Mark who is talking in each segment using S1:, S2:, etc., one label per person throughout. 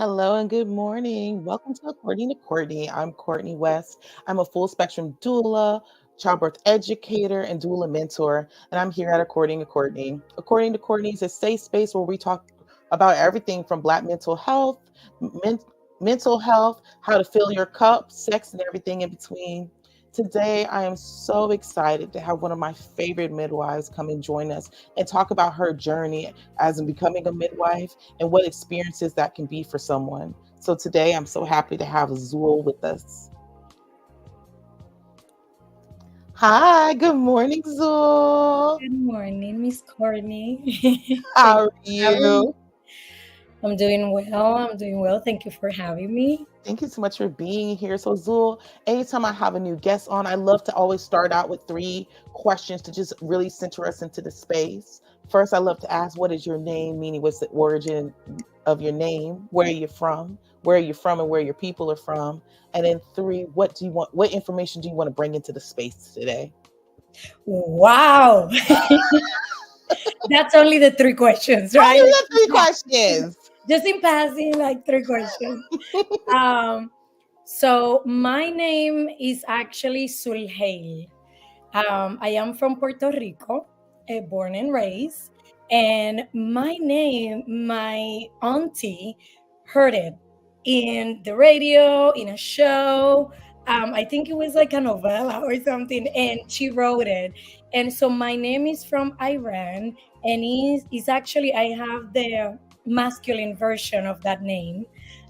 S1: Hello and good morning. Welcome to According to Courtney. I'm Courtney West. I'm a full spectrum doula, childbirth educator, and doula mentor, and I'm here at According to Courtney. According to Courtney is a safe space where we talk about everything from Black mental health, men- mental health, how to fill your cup, sex, and everything in between. Today, I am so excited to have one of my favorite midwives come and join us and talk about her journey as in becoming a midwife and what experiences that can be for someone. So today I'm so happy to have Zool with us. Hi, good morning, Zool.
S2: Good morning, Miss Courtney.
S1: How
S2: Thank you
S1: are
S2: for having me.
S1: you?
S2: I'm doing well. I'm doing well. Thank you for having me.
S1: Thank you so much for being here. So, Zool, anytime I have a new guest on, I love to always start out with three questions to just really center us into the space. First, I love to ask, what is your name? Meaning, what's the origin of your name? Where are you from? Where are you from and where your people are from? And then three, what do you want? What information do you want to bring into the space today?
S2: Wow. That's only the three questions, right?
S1: Only the three questions.
S2: Just in passing, like three questions. Um, so my name is actually Sulhail. I am from Puerto Rico, born and raised. And my name, my auntie heard it in the radio, in a show. I think it was like a novella or something, and she wrote it. And so my name is from Iran, and is actually, I have the masculine version of that name.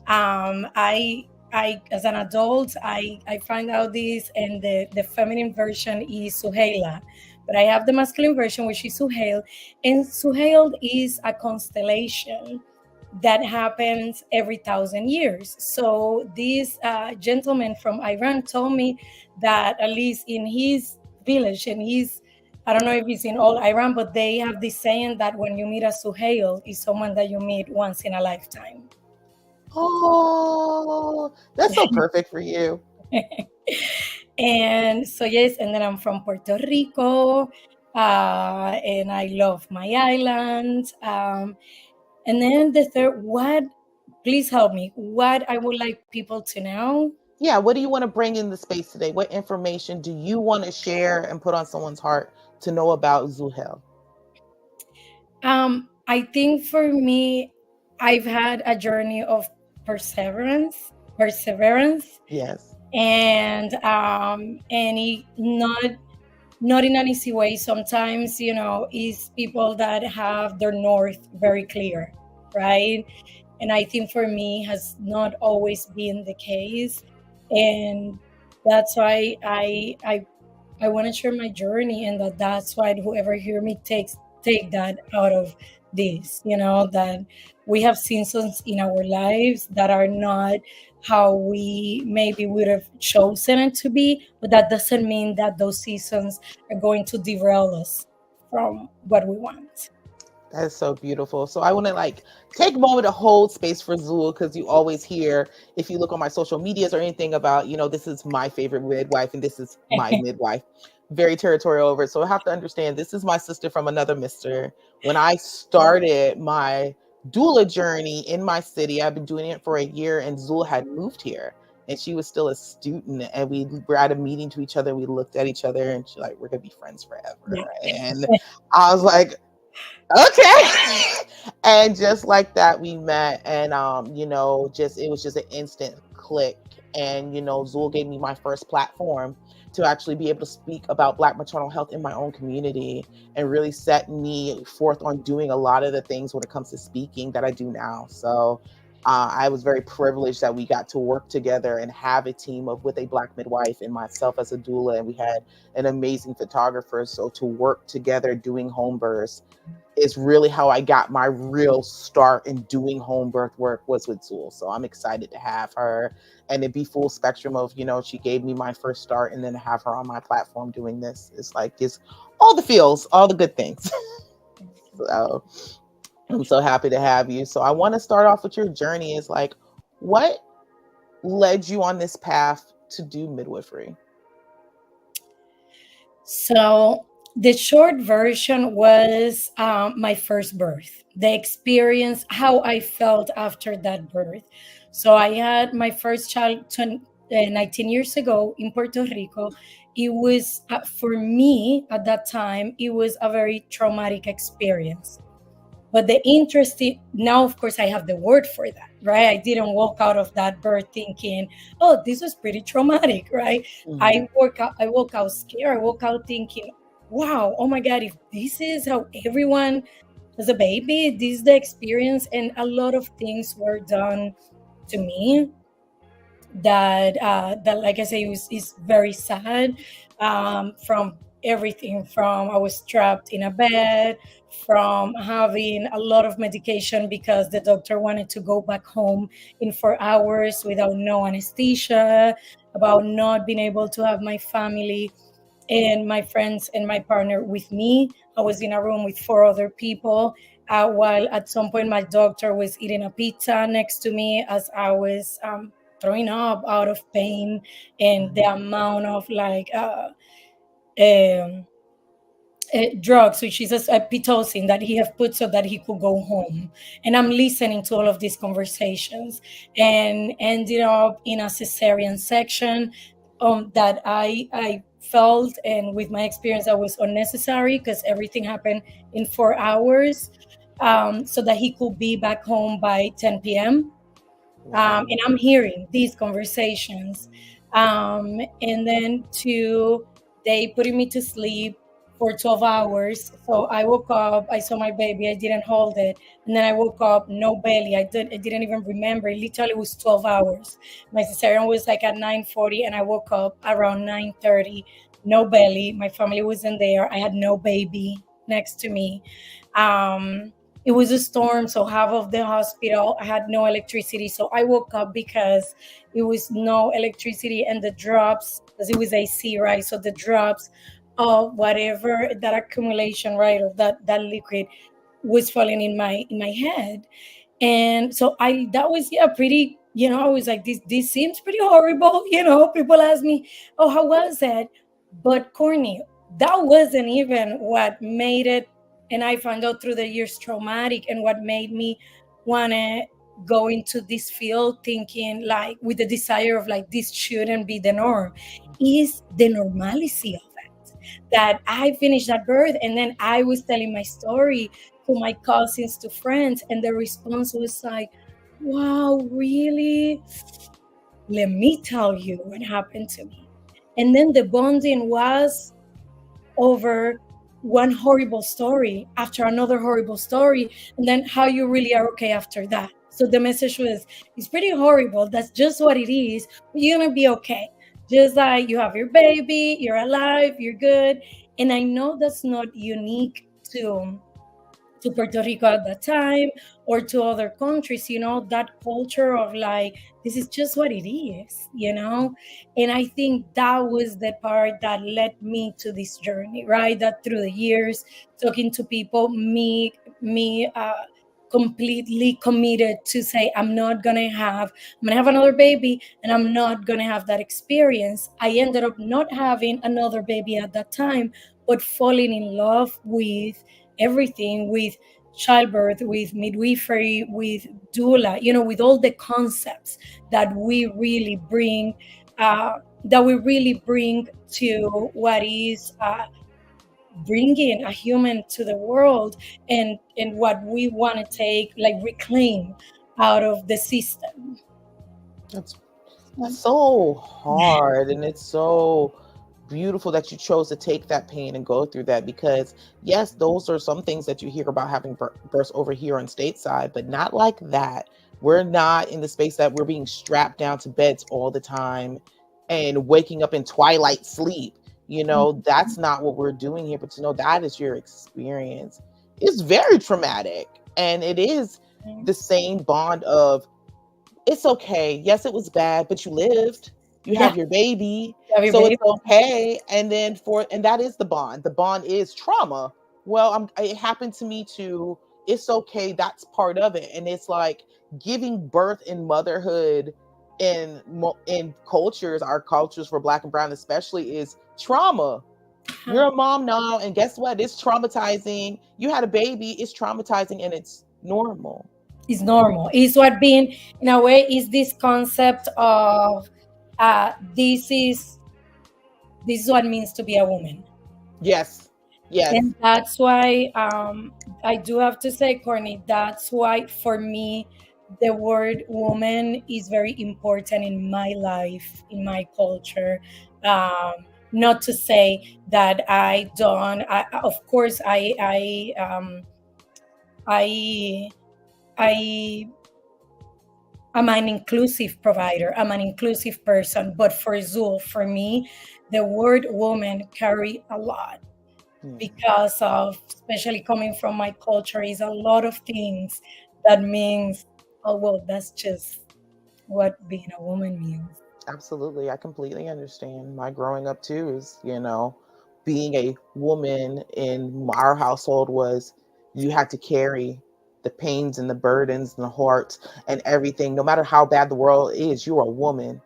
S2: I as an adult, I find out this, and the feminine version is Suhaila, but I have the masculine version, which is Suhail, and Suhail is a constellation that happens every 1,000 years. So this gentleman from Iran told me that at least in his village, and he's, I don't know if it's in all Iran, but they have this saying that when you meet a Suhail, is someone that you meet once in a lifetime.
S1: Oh, that's so perfect for you.
S2: And so yes, and then I'm from Puerto Rico, and I love my island. And then the third, what? Please help me. What I would like people to know.
S1: Yeah, what do you want to bring in the space today? What information do you want to share and put on someone's heart to know about Zuhel?
S2: I think for me, I've had a journey of perseverance,
S1: Yes.
S2: and it not in an easy way. Sometimes, is people that have their north very clear, right? And I think for me has not always been the case, and that's why I want to share my journey, and that's why whoever hear me take that out of this, that we have seasons in our lives that are not how we maybe would have chosen it to be, but that doesn't mean that those seasons are going to derail us from what we want.
S1: That is so beautiful. So I want to take a moment to hold space for Zul because you always hear, if you look on my social medias or anything about, this is my favorite midwife and this is my midwife. Very territorial over it. So I have to understand this is my sister from another mister. When I started my doula journey in my city, I've been doing it for a year, and Zul had moved here. And she was still a student, and we were at a meeting to each other. We looked at each other, and she's like, "We're gonna be friends forever." And I was like, okay. And just like that, we met, and just it was just an instant click. And Zul gave me my first platform to actually be able to speak about Black maternal health in my own community, and really set me forth on doing a lot of the things when it comes to speaking that I do now. So I was very privileged that we got to work together and have a team of with a Black midwife and myself as a doula, and we had an amazing photographer. So to work together doing home births is really how I got my real start in doing home birth work, was with Zool. So I'm excited to have her and it be full spectrum of, she gave me my first start, and then to have her on my platform doing this. It's all the feels, all the good things. So I'm so happy to have you. So I want to start off with your journey is what led you on this path to do midwifery?
S2: So The short version was my first birth, the experience, how I felt after that birth. So I had my first child 19 years ago in Puerto Rico. It was, for me at that time, it was a very traumatic experience. But the interesting now, of course, I have the word for that, right? I didn't walk out of that birth thinking, "Oh, this was pretty traumatic," right?
S1: Mhm.
S2: I walk out scared. I walk out thinking, "Wow, oh my God, if this is how everyone has a baby, this is the experience," and a lot of things were done to me that like I say is very sad, from everything from I was trapped in a bed, from having a lot of medication because the doctor wanted to go back home in 4 hours without no anesthesia, about not being able to have my family and my friends and my partner with me. I was in a room with four other people, while at some point my doctor was eating a pizza next to me as I was throwing up out of pain and the amount of like um, drugs, which is a pitocin that he have put so that he could go home. And I'm listening to all of these conversations and ended up in a cesarean section that I felt, and with my experience, that was unnecessary because everything happened in 4 hours, so that he could be back home by 10 p.m.
S1: Wow.
S2: And I'm hearing these conversations. And then they putting me to sleep for 12 hours. So I woke up, I saw my baby, I didn't hold it. And then I woke up, no belly. I didn't even remember. It literally was 12 hours. My cesarean was like at 9:40, and I woke up around 9:30, no belly. My family wasn't there. I had no baby next to me. It was a storm, so half of the hospital I had no electricity. So I woke up because it was no electricity, and the drops, because it was AC, right? So the drops of whatever that accumulation, right, of that liquid was falling in my head. And so I that was, yeah, pretty, I was like, this seems pretty horrible. People ask me, "Oh, how was it?" But Courtney, that wasn't even what made it, and I found out through the years, traumatic, and what made me want to go into this field, thinking like with the desire of like this shouldn't be the norm, is the normalcy of it. That I finished that birth, and then I was telling my story to my cousins, to friends, and the response was like, "Wow, really? Let me tell you what happened to me." And then the bonding was over one horrible story after another horrible story, and then how you really are okay after that. So the message was, it's pretty horrible, that's just what it is, but you're gonna be okay. Just like you have your baby, you're alive, you're good. And I know that's not unique to Puerto Rico at that time, or to other countries, that culture of like, this is just what it is. And I think that was the part that led me to this journey, right? That through the years, talking to people, me completely committed to say, I'm gonna have another baby, and I'm not gonna have that experience. I ended up not having another baby at that time, but falling in love with everything, with childbirth, with midwifery, with doula, with all the concepts that we really bring, uh, to what is bringing a human to the world, and what we want to take, like reclaim out of the system.
S1: That's that's so hard, and it's so beautiful that you chose to take that pain and go through that, because yes, those are some things that you hear about having births over here on stateside, but not like that. We're not in the space that we're being strapped down to beds all the time and waking up in twilight sleep. That's not what we're doing here, but that is your experience. It's very traumatic, and it is the same bond of, it's okay. Yes, it was bad, but you lived. You
S2: Yeah,
S1: have your baby,
S2: have your
S1: so
S2: baby.
S1: it's okay. And that is the bond. The bond is trauma. Well, it happened to me too. It's okay. That's part of it. And it's like giving birth in motherhood in cultures, our cultures for Black and Brown especially, is trauma.
S2: Huh.
S1: You're a mom now, and guess what? It's traumatizing. You had a baby, it's traumatizing, and it's normal.
S2: It's normal. It's what being, in a way, is this concept of uh, this is this is what it means to be a woman.
S1: Yes. Yes.
S2: And that's why I do have to say, Courtney, that's why for me, the word woman is very important in my life, in my culture. Not to say that I don't, of course, I, I, I'm an inclusive provider. I'm an inclusive person. But for Zul, for me, the word woman carry a lot
S1: Yeah.
S2: because of, especially coming from my culture, is a lot of things that means, oh well, that's just what being a woman means.
S1: Absolutely. I completely understand. My growing up too is, being a woman in our household was you had to carry the pains and the burdens and the heart and everything. No matter how bad the world is, you're a woman,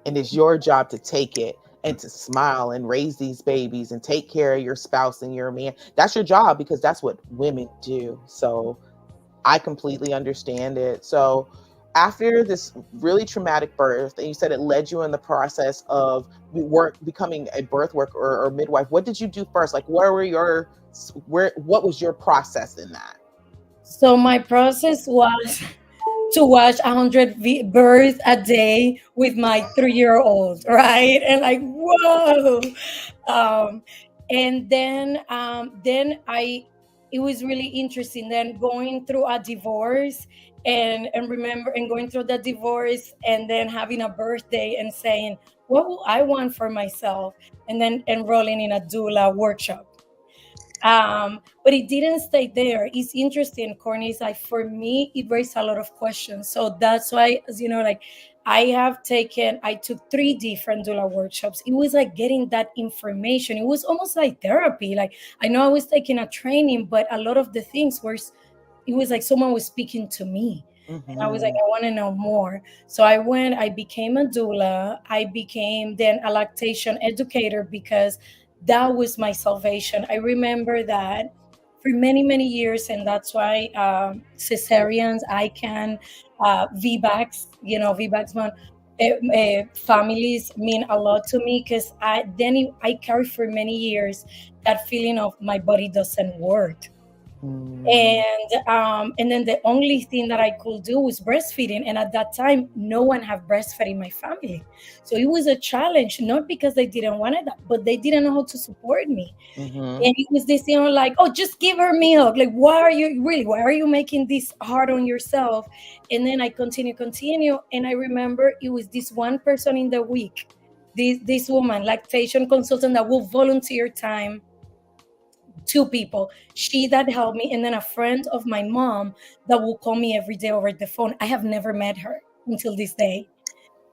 S1: and it's your job to take it and to smile and raise these babies and take care of your spouse and your man. That's your job because that's what women do. So I completely understand it. So after this really traumatic birth, and you said it led you in the process of work becoming a birth worker or midwife. What did you do first? Like, what was your process in that?
S2: So my process was to watch 100 births a day with my 3 year old, right? And like, whoa. Um, and then it was really interesting. Then going through a divorce and going through the divorce and then having a birthday and saying, what will I want for myself? And then enrolling in a doula workshop. But it didn't stay there. It's interesting, Courtney. It's like for me, it raised a lot of questions. So that's why, as you know, like I took 3 different doula workshops. It was like getting that information. It was almost like therapy. Like I know I was taking a training, but a lot of the things were, it was like someone was speaking to me. And I was like,
S1: Mm-hmm.
S2: I want to know more. So I became a doula. I became then a lactation educator because that was my salvation. I remember that for many, many years. And that's why cesareans, I can, VBACs, VBACs, families mean a lot to me because I carried for many years that feeling of my body doesn't work.
S1: Mm-hmm.
S2: And then the only thing that I could do was breastfeeding, and at that time no one had breastfed in my family, so it was a challenge, not because they didn't want it, but they didn't know how to support me.
S1: Mm-hmm.
S2: And it was this, like, oh, just give her milk. Like, why are you making this hard on yourself? And then I continue, and I remember it was this one person in the week, this woman, lactation consultant, that will volunteer time, 2 people, she that helped me, and then a friend of my mom that will call me every day over the phone. I have never met her until this day.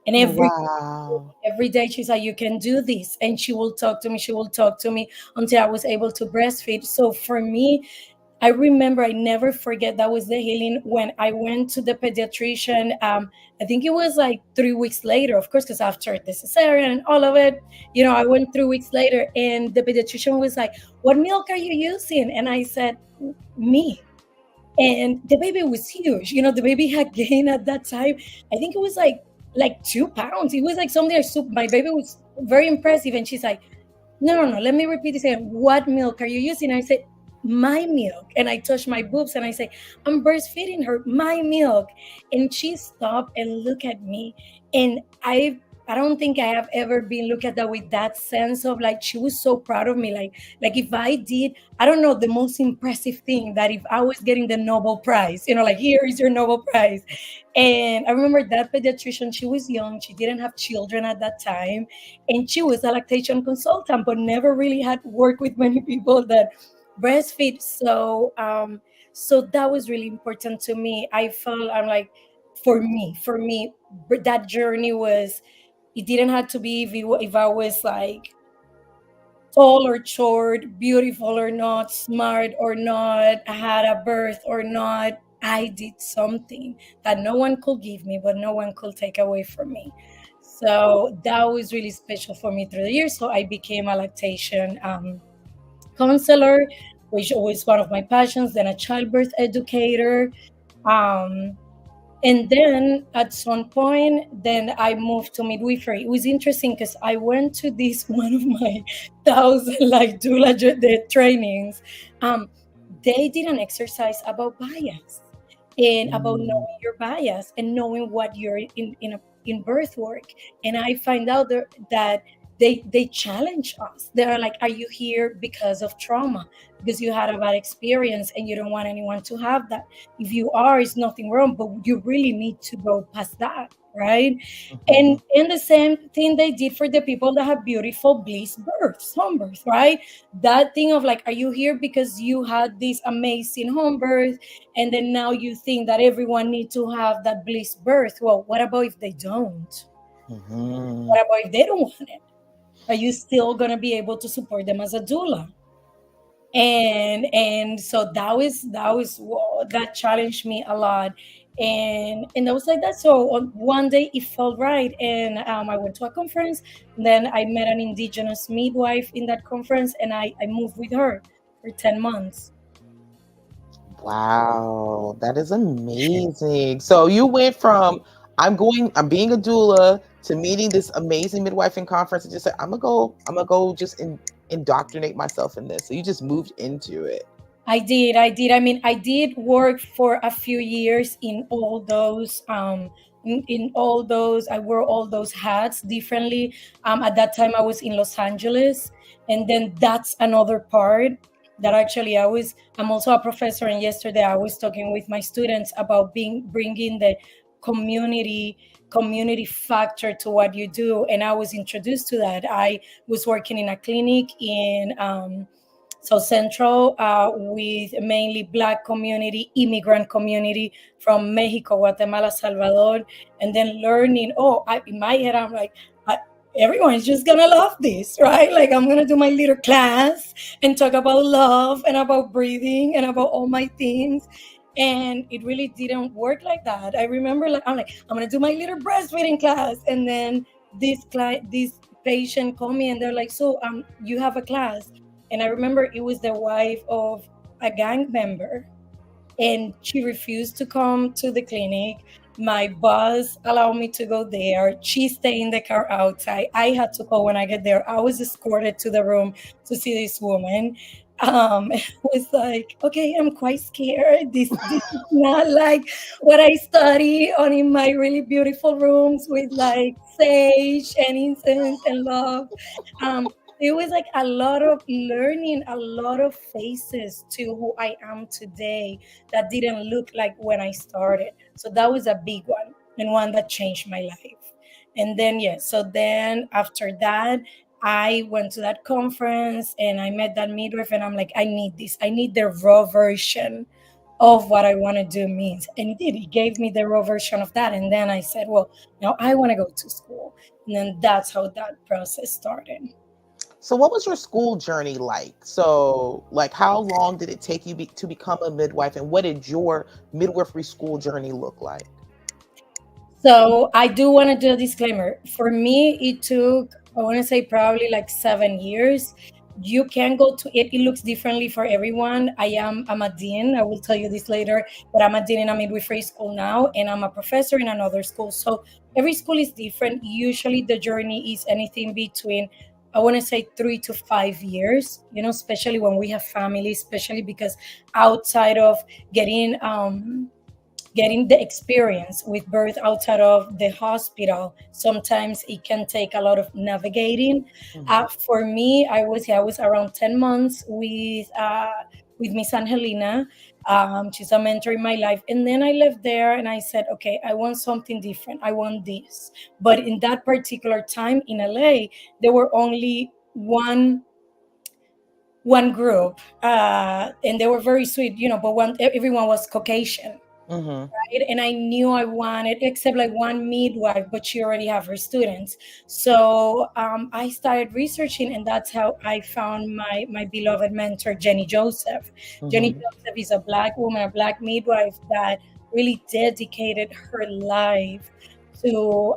S2: And
S1: Oh, wow.
S2: every day she's like, you can do this, and she will talk to me until I was able to breastfeed. So for me, I remember, I never forget, that was the healing when I went to the pediatrician. I think it was like 3 weeks later, of course, because after the cesarean and all of it, I went 3 weeks later, and the pediatrician was like, what milk are you using? And I said, me. And the baby was huge. The baby had gained at that time. I think it was like 2 pounds. It was like something like soup. My baby was very impressive. And she's like, no, no, no, let me repeat this again. What milk are you using? I said, my milk. And I touched my boobs and I say, I'm breastfeeding her, my milk. And she stopped and looked at me. And I don't think I have ever been looked at that with that sense of, like, she was so proud of me. Like if I did, I don't know, the most impressive thing, that if I was getting the Nobel Prize, like, here is your Nobel Prize. And I remember that pediatrician, she was young, she didn't have children at that time, and she was a lactation consultant, but never really had worked with many people that breastfeed. So that was really important to me. I felt, I'm like, for me, that journey was, it didn't have to be if I was like tall or short, beautiful or not, smart or not, had a birth or not. I did something that no one could give me, but no one could take away from me. So that was really special for me through the years. So I became a lactation counselor, which was one of my passions, then a childbirth educator. Um, and then at some point, then I moved to midwifery. It was interesting because I went to this one of my thousand like doula the trainings. Um, they did an exercise about bias and about
S1: Mm.
S2: knowing your bias and knowing what you're in birth work. And I find out that they challenge us. They're like, are you here because of trauma, because you had a bad experience and you don't want anyone to have that? If you are, it's nothing wrong, but you really need to go past that, right?
S1: Mhm.
S2: And the same thing they did for the people that have beautiful bliss births, home birth, right? That thing of like, are you here because you had this amazing home birth, and then now you think that everyone needs to have that bliss birth? Well, what about if they don't?
S1: Mhm.
S2: What about if they don't want it? Are you still going to be able to support them as a doula? And so that was whoa, that challenged me a lot. And I was like that. So on one day it felt right, and I went to a conference. And then I met an indigenous midwife in that conference, and I moved with her for 10 months.
S1: Wow, that is amazing. So you went from I'm being a doula to meeting this amazing midwifing conference and just said, I'm gonna go just indoctrinate myself in this. So you just moved into it.
S2: I did. I mean, I did work for a few years in all those in all those. I wore all those hats differently. At that time I was in Los Angeles, and then that's another part that actually I'm also a professor, and yesterday I was talking with my students about bringing the community community factor to what you do, and I was introduced to that. I was working in a clinic in South Central, with mainly Black community, immigrant community from Mexico, Guatemala, Salvador, and then learning. In my head, I'm like, I, everyone's just gonna love this, right? Like I'm gonna do my little class and talk about love and about breathing and about all my things. And it really didn't work like that. I remember, like I'm gonna do my little breastfeeding class, and then this patient called me and they're like, so you have a class. And I remember it was the wife of a gang member, and she refused to come to the clinic. My boss allowed me to go there. She stayed in the car outside. I had to go when I get there. I was escorted to the room to see this woman. It was like, okay, I'm quite scared. This is not like what I study on in my really beautiful rooms with like sage and incense and love. It was like a lot of learning, a lot of faces to who I am today that didn't look like when I started. So that was a big one, and one that changed my life. And then, yes, so then after that, I went to that conference and I met that midwife, and I'm like, I need this. I need the raw version of what I want to do means. And he did. He gave me the raw version of that. And then I said, well, now I want to go to school. And then that's how that process started.
S1: So what was your school journey like? So like how long did it take you to become a midwife, and what did your midwifery school journey look like?
S2: So I do want to do a disclaimer. For me, it took, I want to say, probably like 7 years. You can go to it. It looks differently for everyone. I'm a dean. I will tell you this later, but I'm a dean in a midwifery school now, and I'm a professor in another school. So every school is different. Usually the journey is anything between, I want to say, 3 to 5 years, especially when we have families, especially because outside of getting, getting the experience with birth outside of the hospital, sometimes it can take a lot of navigating.
S1: Mhm.
S2: For me, I was around 10 months with Miss Angelina. She's a mentor in my life, and then I left there and I said, okay, I want something different. I want this. But in that particular time in LA, there were only one group, and they were very sweet, but everyone was Caucasian,
S1: Mhm.
S2: right? And I knew I wanted, except like one midwife, but she already have her students. So I started researching, and that's how I found my beloved mentor, Jenny Joseph. Jenny
S1: Mhm.
S2: Joseph is a Black woman, a Black midwife that really dedicated her life to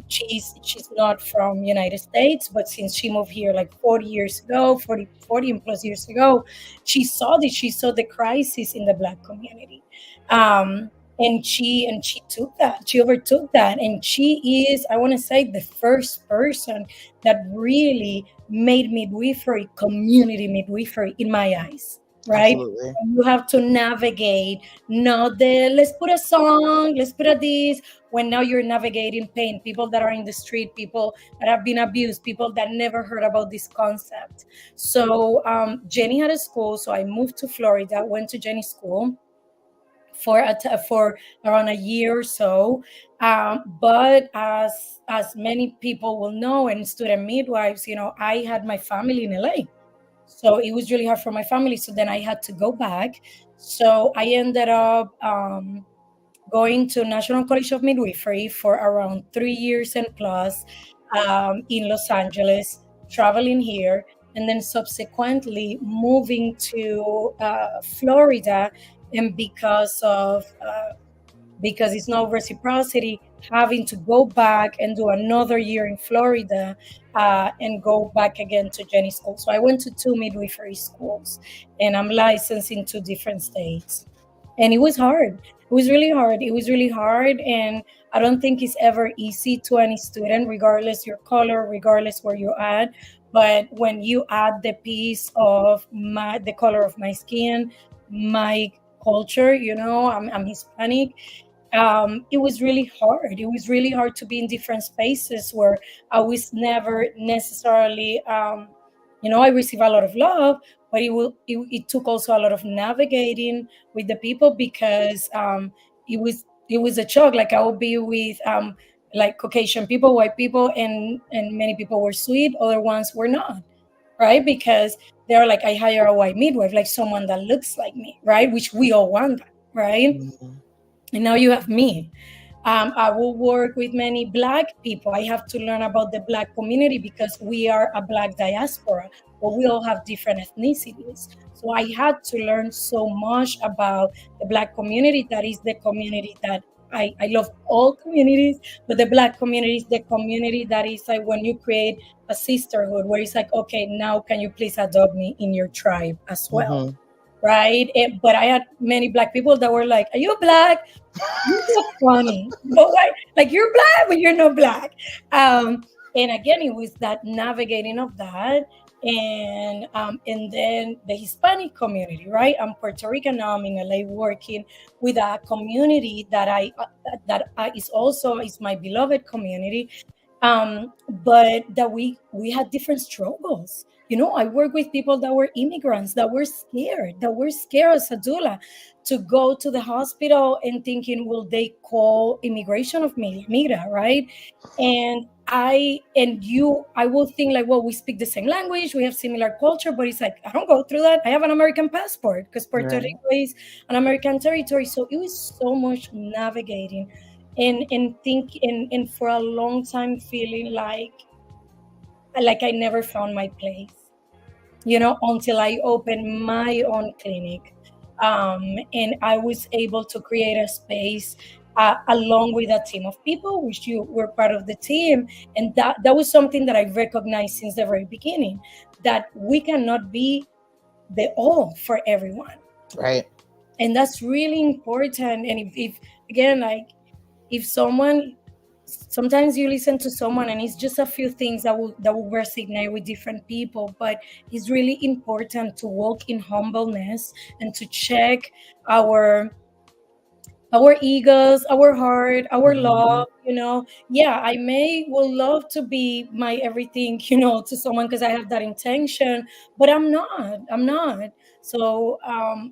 S2: she's not from United States, but since she moved here like 40 years ago, 40 and plus years ago, she saw the crisis in the Black community. um, and she took that, she overtook that, and she is, I want to say, the first person that really made midwifery community midwifery in my eyes, right?
S1: Absolutely.
S2: And you have to navigate, not the let's put a song, let's put a this, when now you're navigating pain, people that are in the street, people that have been abused, people that never heard about this concept. So Jenny had a school, so I moved to Florida, went to Jenny's school for for around a year or so. But as many people will know, and student midwives, I had my family in LA, so it was really hard for my family. So then I had to go back. So I ended up going to National College of Midwifery for around 3 years and plus in Los Angeles, traveling here, and then subsequently moving to Florida. And because it's no reciprocity, having to go back and do another year in Florida and go back again to Jenny School. So I went to two midwifery schools, and I'm licensed in two different states. And it was hard. It was really hard. It was really hard. And I don't think it's ever easy to any student, regardless your color, regardless where you're at. But when you add the piece of the color of my skin, my culture, I'm Hispanic. It was really hard. It was really hard to be in different spaces where I was never necessarily, I received a lot of love, but it took also a lot of navigating with the people, because it was a shock. Like I would be with like Caucasian people, white people, and many people were sweet, other ones were not, right? Because they're like, I hire a white midwife, like someone that looks like me, right? Which we all want that, right?
S1: Mhm.
S2: And now you have me. I will work with many Black people. I have to learn about the Black community because we are a Black diaspora, but we all have different ethnicities. So I had to learn so much about the Black community. That is the community that I love all communities, but the Black community is the community that is like when you create a sisterhood where it's like, okay, now can you please adopt me in your tribe as well?
S1: Mhm.
S2: Right? But I had many Black people that were like, are you Black? You're so funny. But why? Like you're Black, but you're not Black. And again, it was that navigating of that. And then the Hispanic community, right? I'm Puerto Rican now. I'm in LA working with a community that is also is my beloved community, but that we had different struggles. I work with people that were immigrants, that were scared as a doula to go to the hospital and thinking, will they call immigration of me, migra, right? I will think like, well, we speak the same language, we have similar culture, but it's like I don't go through that. I have an American passport because Puerto
S1: Right.
S2: Rico is an American territory. So it was so much navigating and for a long time feeling like I never found my place, until I opened my own clinic. And I was able to create a space along with a team of people, which you were part of the team. And that was something that I recognized since the very beginning, that we cannot be the all for everyone.
S1: Right.
S2: And that's really important. And if again, like if someone sometimes you listen to someone and it's just a few things that will resonate with different people, but it's really important to walk in humbleness and to check our our egos, our heart, our
S1: Mhm.
S2: love. Yeah, I may will love to be my everything, to someone because I have that intention, but I'm not. So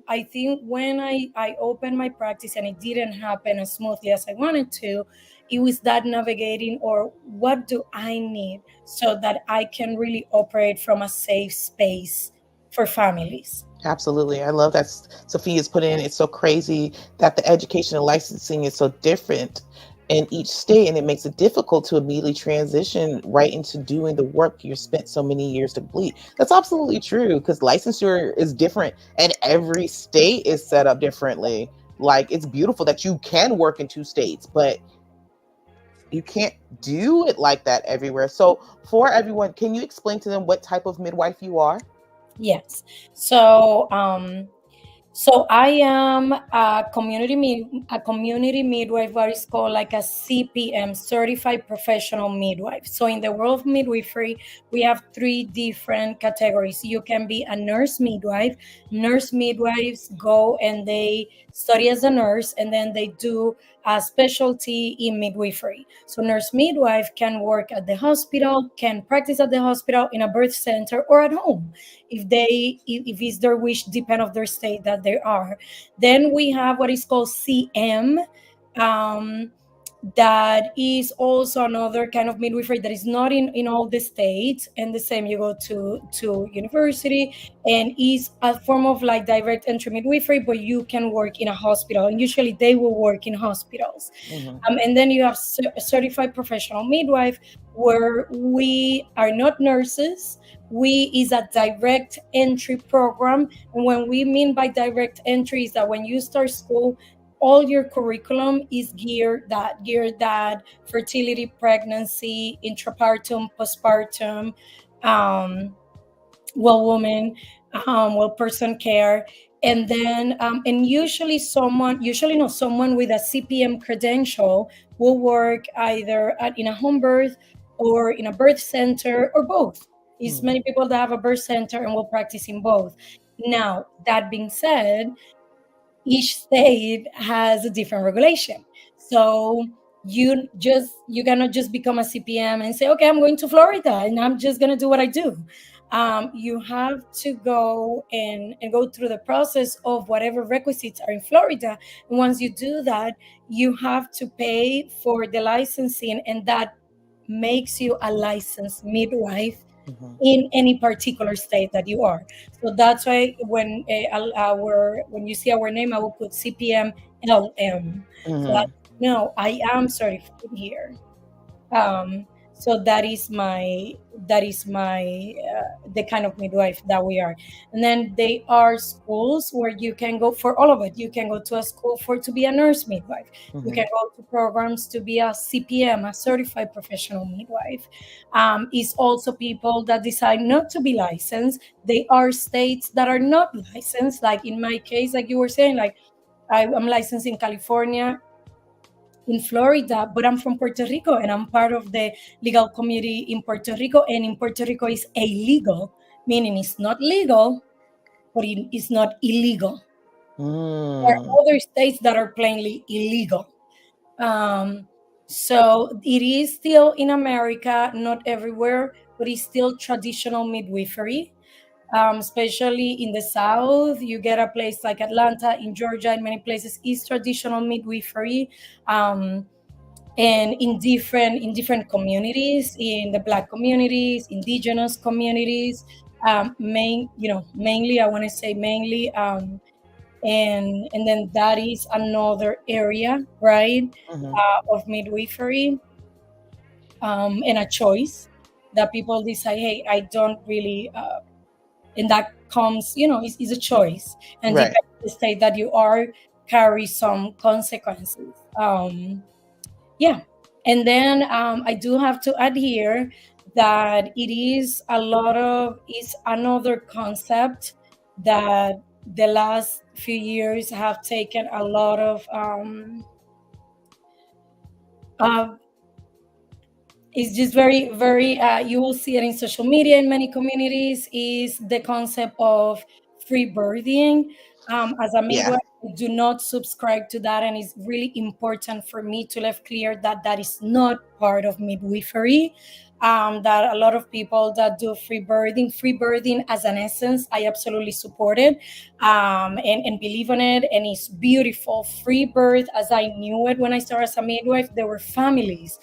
S2: I think when I opened my practice and it didn't happen as smoothly as I wanted to, it was that navigating, or what do I need so that I can really operate from a safe space for families.
S1: Absolutely. I love that Sophia's put in. It's so crazy that the education and licensing is so different in each state, and it makes it difficult to immediately transition right into doing the work you spent so many years to complete. That's absolutely true, because licensure is different and every state is set up differently. Like, it's beautiful that you can work in two states, but you can't do it like that everywhere. So for everyone, can you explain to them what type of midwife you are?
S2: Yes. So so I am a community midwife, what is called like a CPM, certified professional midwife. So in the world of midwifery, we have three different categories. You can be a nurse midwife. Nurse midwives go and they study as a nurse, and then they do a specialty in midwifery. So nurse midwife can work at the hospital, can practice at the hospital, in a birth center, or at home if it's their wish, depend of their state that they are. Then we have what is called CM. um, that is also another kind of midwifery that is not in all the states, and the same, you go to university, and is a form of like direct entry midwifery, but you can work in a hospital, and usually they will work in hospitals.
S1: Mm-hmm.
S2: And then you have a certified professional midwife, where we are not nurses. We is a direct entry program, and when we mean by direct entry is that when you start school, all your curriculum is geared that fertility, pregnancy, intrapartum, postpartum, um, well woman, well person care. And then and usually no, someone with a CPM credential will work either in a home birth or in a birth center, or both. Is
S1: Mm-hmm.
S2: many people that have a birth center and will practice in both. Now, that being said, each state has a different regulation. So you cannot just become a CPM and say, okay, I'm going to Florida and I'm just going to do what I do. You have to go and go through the process of whatever requisites are in Florida. And once you do that, you have to pay for the licensing, and that makes you a licensed midwife
S1: Mm-hmm.
S2: in any particular state that you are. So that's why when you see our name, I will put CPM LM. So that,
S1: Mm-hmm.
S2: no, I am certified here. So that is my the kind of midwife that we are. And then they are schools where you can go for all of it. You can go to a school for to be a nurse midwife. You
S1: Mm-hmm.
S2: can go to programs to be a CPM, a certified professional midwife. Is also people that decide not to be licensed. They are states that are not licensed, like in my case, like you were saying, like I'm licensed in California, in Florida, but I'm from Puerto Rico and I'm part of the legal community in Puerto Rico. And in Puerto Rico is illegal, meaning it's not legal, but it is not illegal. There
S1: Mm.
S2: are other states that are plainly illegal. Um, so it is still in America, not everywhere, but it's still traditional midwifery. Especially in the South, you get a place like Atlanta, in Georgia, in many places is traditional midwifery. Um, and in different communities, in the Black communities, indigenous communities, mainly, I want to say mainly, and then that is another area, right,
S1: Mm-hmm.
S2: of midwifery, and a choice that people decide, hey, I don't really, and that comes, is a choice, and
S1: Right.
S2: depending on the state that you are, carry some consequences. Yeah. And then I do have to add here that is another concept that the last few years have taken a lot of. It's just very, very, you will see it in social media in many communities, is the concept of free birthing. As a
S1: Yeah.
S2: midwife, I do not subscribe to that, and it's really important for me to leave clear that that is not part of midwifery. That a lot of people that do free birthing as an essence, I absolutely support it, and believe in it, and it's beautiful. Free birth, as I knew it when I started as a midwife, there were families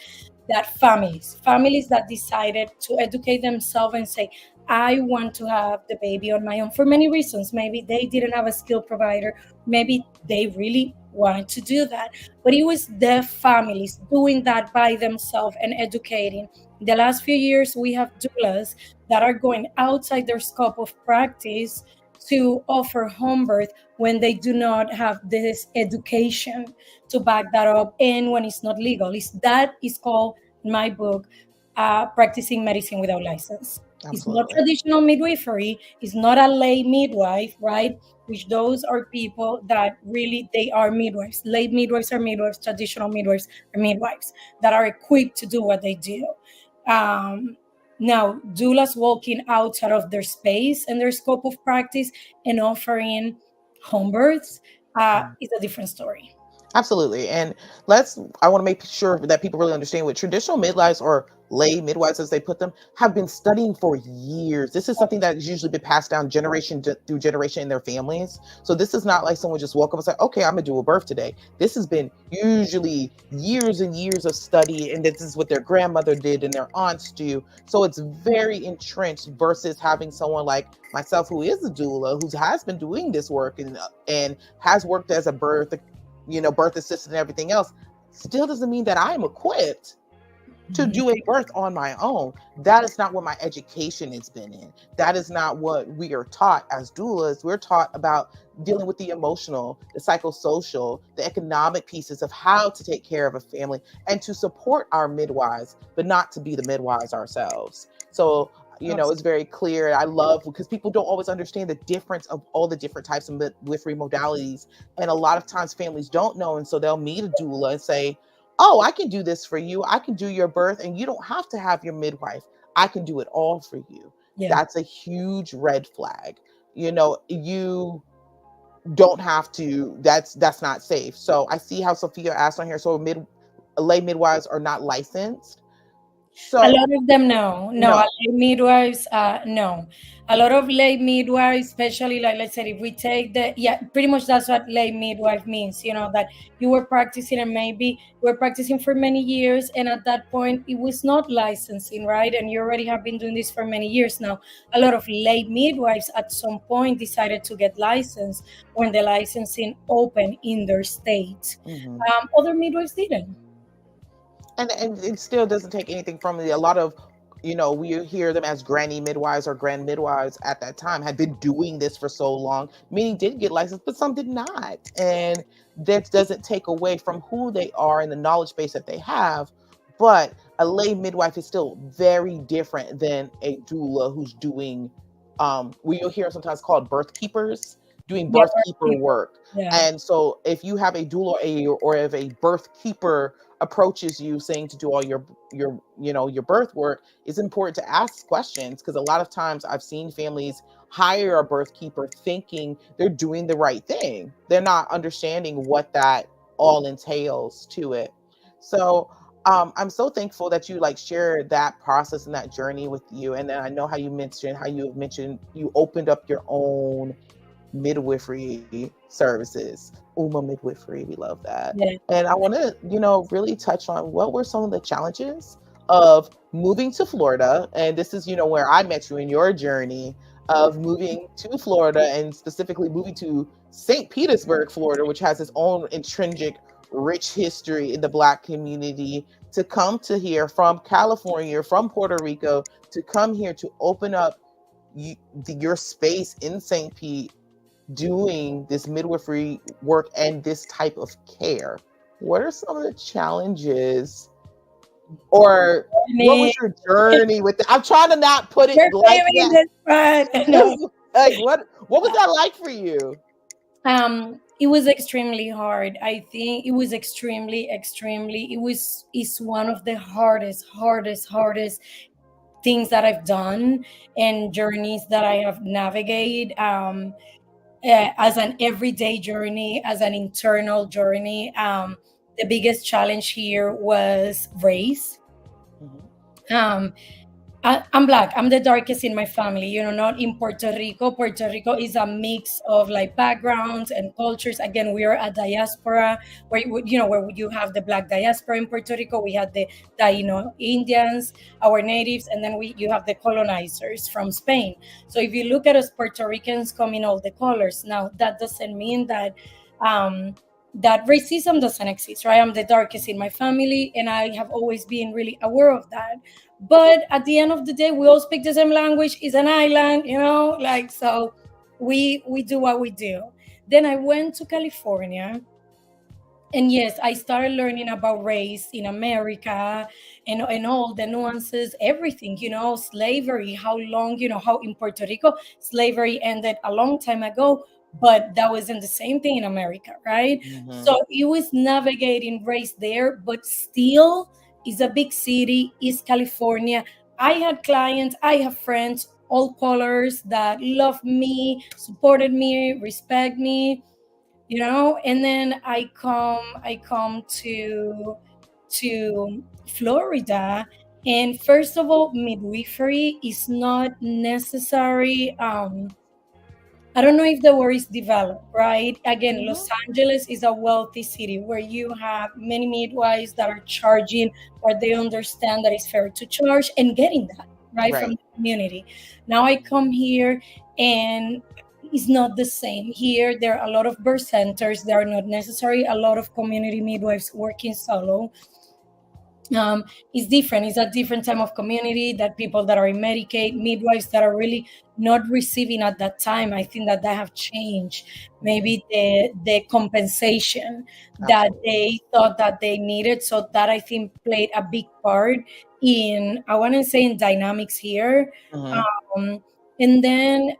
S2: that decided to educate themselves and say, I want to have the baby on my own for many reasons. Maybe they didn't have a skilled provider, maybe they really wanted to do that, but it was the families doing that by themselves and educating. The last few years we have doulas that are going outside their scope of practice to offer home birth when they do not have this education to back that up, and when it's not legal. That is called, in my book, practicing medicine without license. It's not
S1: Absolutely.
S2: traditional midwifery. It's not a lay midwife, right? Which those are people that really, they are midwives. Lay midwives are midwives. Traditional midwives are midwives that are equipped to do what they do. Um, Now, doulas walking outside of their space and their scope of practice and offering home births is a different story.
S1: Absolutely. And I want to make sure that people really understand what traditional midwives or lay midwives, as they put them, have been studying for years. This is something that has usually been passed down through generation in their families. So this is not like someone just woke up and said, okay, I'm going to do a birth today. This has been usually years and years of study. And this is what their grandmother did and their aunts do. So it's very entrenched versus having someone like myself, who is a doula, who has been doing this work and has worked as a birth assistant and everything else, still doesn't mean that I'm equipped to do a birth on my own. That is not what my education has been in. That is not what we are taught as doulas. We're taught about dealing with the emotional, the psychosocial, the economic pieces of how to take care of a family and to support our midwives, but not to be the midwives ourselves. So it's very clear. I love, because people don't always understand the difference of all the different types of midwifery modalities. And a lot of times families don't know. And so they'll meet a doula and say, oh, I can do this for you. I can do your birth and you don't have to have your midwife. I can do it all for you.
S2: Yeah.
S1: That's a huge red flag. You don't have to, that's not safe. So I see how Sophia asked on here. So lay midwives are not licensed. So
S2: a lot of them, no. Lay midwives, no. A lot of lay midwives, especially, like, let's say, if we take pretty much that's what lay midwife means. That you were practicing, and maybe you were practicing for many years, and at that point it was not licensing, right? And you already have been doing this for many years now. A lot of lay midwives at some point decided to get licensed when the licensing opened in their state. Other midwives didn't.
S1: And it still doesn't take anything from it. A lot of, we hear them as granny midwives or grand midwives at that time had been doing this for so long. Many did get licensed, but some did not. And that doesn't take away from who they are and the knowledge base that they have. But a lay midwife is still very different than a doula who's doing, you'll hear sometimes called birth keepers, doing birth keeper work.
S2: Yeah.
S1: And so if you have a doula or if a birth keeper approaches you saying to do all your birth work, it's important to ask questions, because a lot of times I've seen families hire a birth keeper thinking they're doing the right thing. They're not understanding what that all entails to it. So I'm so thankful that you shared that process and that journey with you. And then I know how you mentioned you opened up your own midwifery services, Uma Midwifery. We love that.
S2: Yeah.
S1: And I want to, really touch on what were some of the challenges of moving to Florida. And this is, where I met you in your journey of moving to Florida, and specifically moving to St. Petersburg, Florida, which has its own intrinsic rich history in the Black community, to come to here from California, from Puerto Rico, to come here to open up your space in St. Pete, doing this midwifery work and this type of care. What are some of the challenges, or what was your journey with it? I'm trying to not put it like that.
S2: No.
S1: Like what was that like for you?
S2: It was extremely hard. I think it was extremely it's one of the hardest things that I've done, and journeys that I have navigated, as an everyday journey, as an internal journey. The biggest challenge here was race. I'm Black. I'm the darkest in my family, not in Puerto Rico. Puerto Rico is a mix of backgrounds and cultures. Again, we are a diaspora where you have the Black diaspora in Puerto Rico. We had the Indians, our natives, and then you have the colonizers from Spain. So if you look at us, Puerto Ricans come in all the colors. Now, that doesn't mean that that racism doesn't exist, right? I'm the darkest in my family, and I have always been really aware of that. But at the end of the day, we all speak the same language. It's an island, so we do what we do. Then I went to California, and yes, I started learning about race in America, and all the nuances, everything, slavery, how long, how in Puerto Rico slavery ended a long time ago, but that wasn't the same thing in America, right?
S1: Mm-hmm.
S2: So it was navigating race there, but still is a big city, is California. I had clients, I have friends, all colors that love me, supported me, respect me, and then I come to Florida. And first of all, midwifery is not necessary. I don't know if the word is developed, right? Again, Los
S1: Mm-hmm.
S2: Angeles is a wealthy city where you have many midwives that are charging what they understand that is fair to charge and getting that, right, from
S1: Right.
S2: the community. Now I come here, and it's not the same. Here, there are a lot of birth centers. There are not necessarily a lot of community midwives working solo. um, it's different. It's a different type of community, that people that are in Medicaid, midwives that are really not receiving at that time. I think that have changed.
S1: Mm-hmm.
S2: Maybe the compensation that
S1: Absolutely.
S2: they thought that they needed. So that I think played a big part in, I want to say, in dynamics here.
S1: Mm-hmm.
S2: Um, and then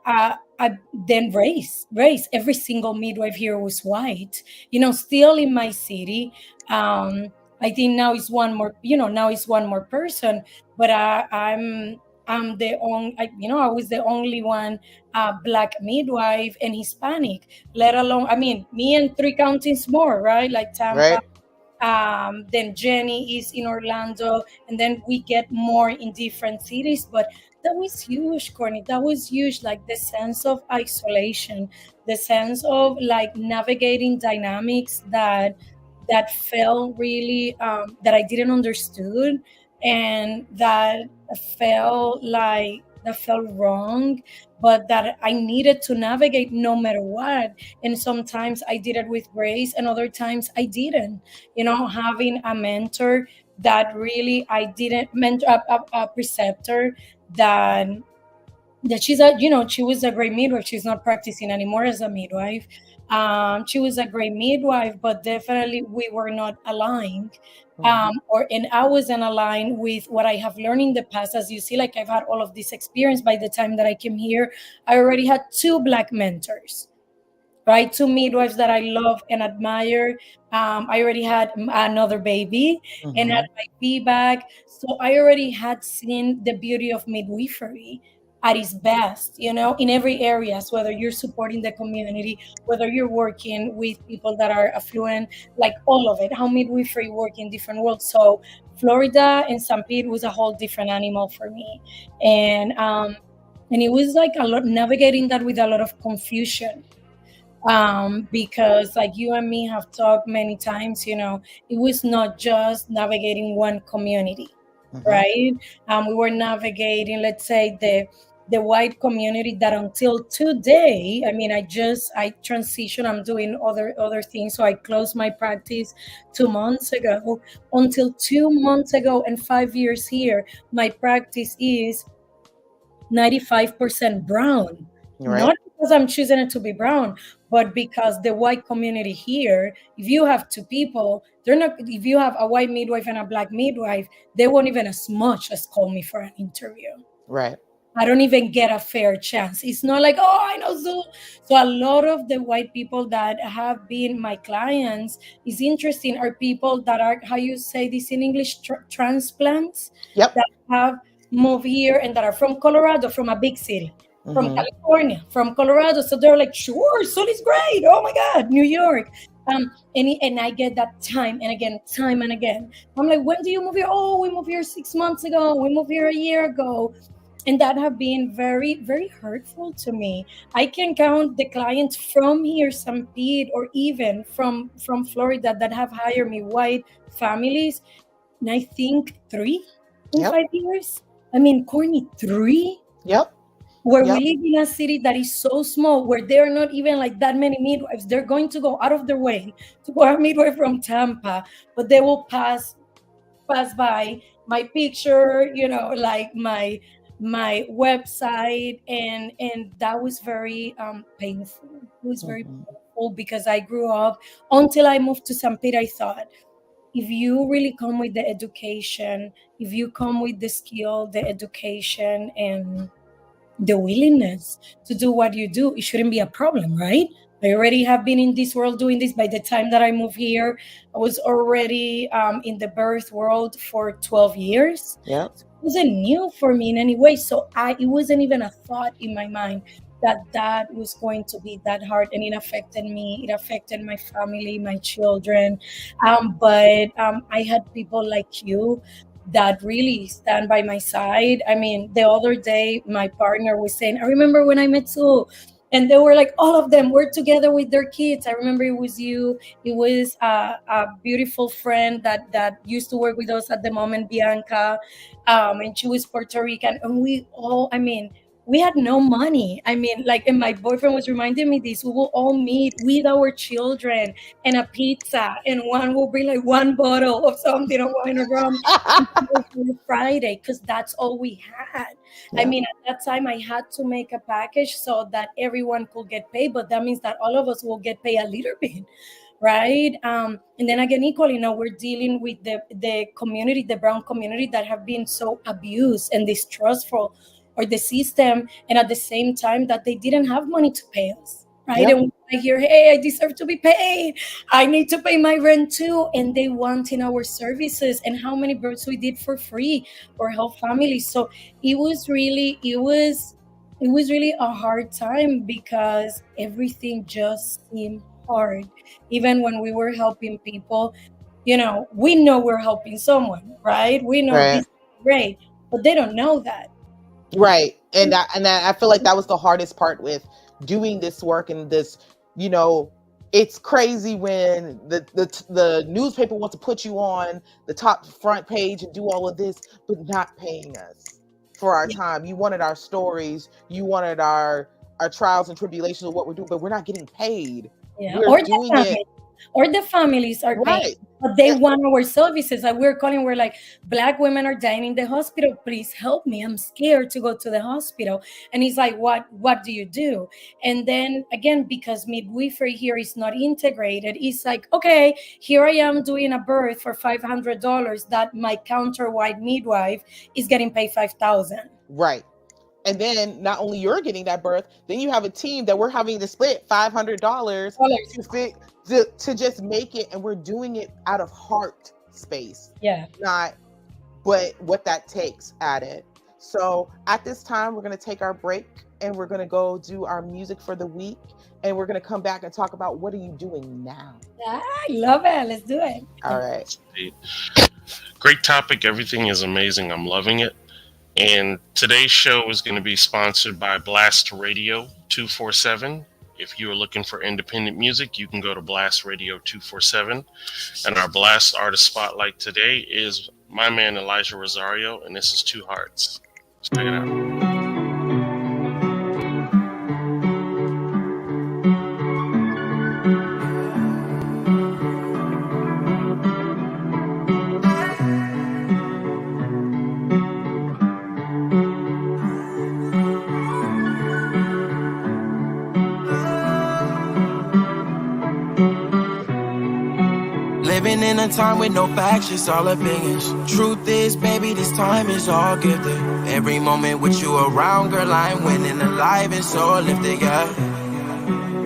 S2: then race. Every single midwife here was white. Still in my city. Um, I think now it's one more, now it's one more person, but I'm the only, I was the only one black midwife and Hispanic, let alone, I mean, me and three counties more, right? Like Tampa,
S1: Right.
S2: then Jenny is in Orlando, and then we get more in different cities. But that was huge, Courtney. That was huge. Like the sense of isolation, the sense of like navigating dynamics that felt really that I didn't understood, and that felt wrong, but that I needed to navigate no matter what. And sometimes I did it with grace, and other times I didn't. Having a mentor that really I didn't mentor, a preceptor that she was a great midwife. She's not practicing anymore as a midwife. She was a great midwife, but definitely we were not aligned.
S1: Mm-hmm.
S2: Or and I wasn't aligned with what I have learned in the past. As you see, like I've had all of this experience. By the time that I came here, I already had two black mentors, right? Two midwives that I love and admire. I already had another baby and had
S1: Mm-hmm.
S2: my feedback. So I already had seen the beauty of midwifery at its best, in every areas, whether you're supporting the community, whether you're working with people that are affluent, like all of it, how midwifery work in different worlds. So Florida and St. Pete was a whole different animal for me. And it was like a lot navigating that with a lot of confusion, because like you and me have talked many times, it was not just navigating one community,
S1: Mm-hmm.
S2: right? We were navigating, let's say, the white community that until today, I mean, I transition, I'm doing other things. So I closed my practice 2 months ago. Until 2 months ago and 5 years here, my practice is 95% brown.
S1: Right.
S2: Not because I'm choosing it to be brown, but because the white community here, if you have two people, they're not, if you have a white midwife and a black midwife, they won't even as much as call me for an interview.
S1: Right.
S2: I don't even get a fair chance. It's not like, oh, I know Zoom. So a lot of the white people that have been my clients is interesting are people that are, how you say this in English, transplants,
S1: Yep.
S2: that have moved here and that are from Colorado, from a big city, from
S1: Mm-hmm.
S2: California, from Colorado. So they're like, sure, sun is great. Oh my God, New York. And I get that time and again, time and again. I'm like, when do you move here? Oh, we moved here 6 months ago. We moved here a year ago, and that have been very, very hurtful to me. I can count the clients from here, St. Pete, or even from Florida that have hired me, white families, and I think three in
S1: Yep.
S2: 5 years. I mean, Courtney, three,
S1: Yep.
S2: where we
S1: Yep.
S2: live in a city that is so small, where there are not even like that many midwives. They're going to go out of their way to go a midwife from Tampa, but they will pass by my picture, like my website, and that was very painful. It was very
S1: Mhm.
S2: painful because I grew up, until I moved to St. Pete. I thought, if you really come with the education, if you come with the skill, the education, and the willingness to do what you do, it shouldn't be a problem, right? I already have been in this world doing this. By the time that I moved here, I was already in the birth world for 12 years.
S1: Yep.
S2: So it wasn't new for me in any way. So it wasn't even a thought in my mind that that was going to be that hard. And it affected me. It affected my family, my children. But I had people like you that really stand by my side. I mean, the other day, my partner was saying, I remember when I met Sue, and they were like, all of them were together with their kids. I remember it was you. It was a beautiful friend that used to work with us at the moment, Bianca, and she was Puerto Rican. And we all, I mean, we had no money. I mean, like, and my boyfriend was reminding me this. We will all meet with our children and a pizza, and one will bring like one bottle of something or wine or rum on Friday, because that's all we had. I
S1: Yeah.
S2: mean, at that time, I had to make a package so that everyone could get paid, but that means that all of us will get paid a little bit, right? And then again, equally, now we're dealing with the community, the brown community, that have been so abused and distrustful or the system, and at the same time that they didn't have money to pay us, right?
S1: Yep.
S2: And I hear, hey, I deserve to be paid. I need to pay my rent too. And they want in our services, and how many births we did for free for help families. So it was really a hard time, because everything just seemed hard. Even when we were helping people, we know we're helping someone, right? We know this
S1: Right.
S2: is great, but they don't know that.
S1: Right. And I feel like that was the hardest part with doing this work and this, it's crazy when the newspaper wants to put you on the top front page and do all of this, but not paying us for our
S2: Yeah.
S1: time. You wanted our stories, you wanted our trials and tribulations of what we're doing, but we're not getting paid.
S2: Yeah,
S1: We're doing it.
S2: or the families are paying,
S1: Right.
S2: but they
S1: Yeah.
S2: want our services. Like, we're calling, we're like, Black women are dying in the hospital. Please help me. I'm scared to go to the hospital. And he's like, what do you do? And then again, because midwifery here is not integrated, it's like, okay, here I am doing a birth for $500 that my counter white midwife is getting paid $5,000.
S1: Right. And then not only you're getting that birth, then you have a team that we're having to split $500 to just make it, and we're doing it out of heart space,
S2: Yeah.
S1: not but what that takes at it. So at this time, we're going to take our break, and we're going to go do our music for the week, and we're going to come back and talk about what are you doing now.
S2: I love it. Let's do it.
S1: All right.
S3: Great topic. Everything is amazing. I'm loving it. And today's show is going to be sponsored by Blast Radio 247. If you are looking for independent music, you can go to Blast Radio 247. And our Blast Artist Spotlight today is my man Elijah Rosario, and this is Two Hearts. Let's check it out.
S4: Living in a time with no facts, just all opinions. Truth is, baby, this time is all gifted. Every moment with you around, girl, I'm winning, alive and so lifted, yeah.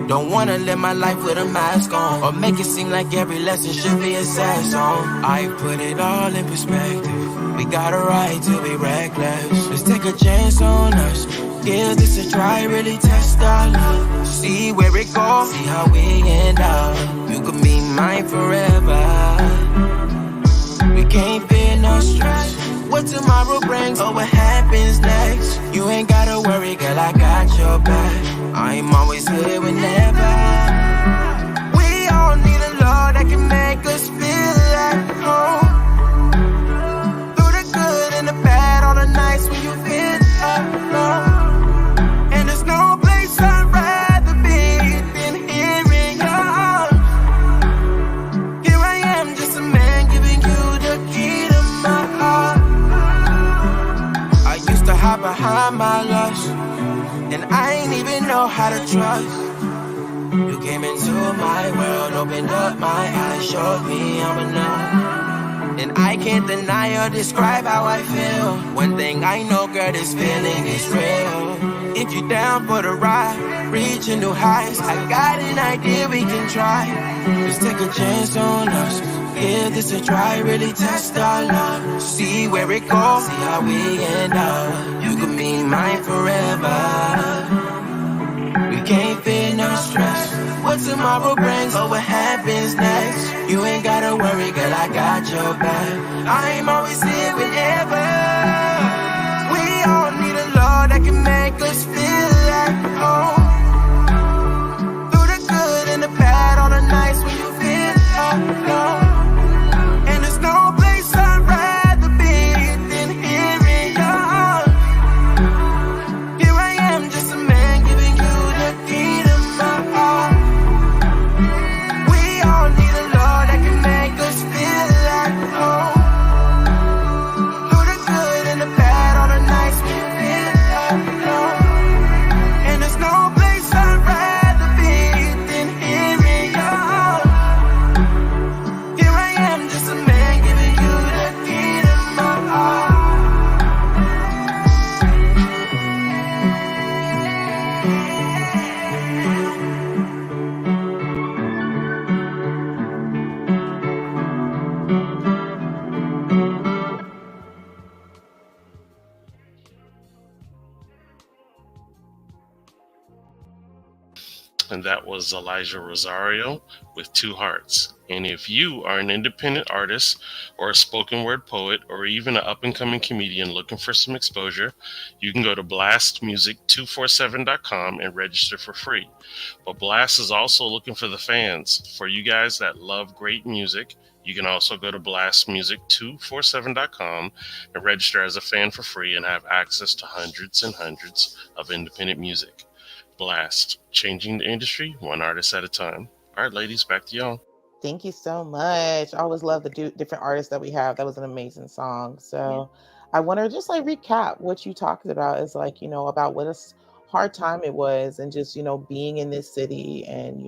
S4: Don't wanna live my life with a mask on, or make it seem like every lesson should be a sad song. I put it all in perspective. We got a right to be reckless. Let's take a chance on us. Give this a try, really test our love. See where it goes, see how we end up. You could be mine forever. We can't fear no stress. What tomorrow brings or what happens next. You ain't gotta worry, girl, I got your back. I'm always here whenever. We all need a love that can make us feel at home. Through the good and the bad, all the nights when you feel alone. And there's no place I'd rather be than here in your arms. Here I am, just a man giving you the key to my heart. I used to hide behind my loss, and I ain't even know how to trust. You came into my world, opened up my eyes, showed me I'm enough. And I can't deny or describe how I feel. One thing I know, girl, this feeling is real. If you're down for the ride, reaching new heights, I got an idea we can try. Just take a chance on us, give this a try, really test our love. See where it goes, see how we end up. You could be mine forever. We can't feel no stress. What tomorrow brings or what happens next. You ain't gotta worry, girl, I got your back. I'm always here whenever. We all need a love that can make us feel like home. Through the good and the bad, all the nights when you feel alone. And there's no place I'd rather be than here in your arms. Here I am, just a man giving you the key to my heart. We all need a love that can make us feel like home. Through the good and the bad, all the nights we feel alone. And there's no place I'd rather be than here in your arms. Here I am, just a man giving you the key to my heart.
S3: And that was Elijah Rosario with Two Hearts. And if you are an independent artist or a spoken word poet or even an up and coming comedian looking for some exposure, you can go to blastmusic247.com and register for free. But Blast is also looking for the fans. For you guys that love great music, you can also go to blastmusic247.com and register as a fan for free and have access to hundreds and hundreds of independent music. Blast, changing the industry one artist at a time. All right, ladies, back to y'all.
S1: Thank you so much. I always love the different artists that we have. That was an amazing song. So I want to just like recap what you talked about is like, about what a hard time it was and just, being in this city and,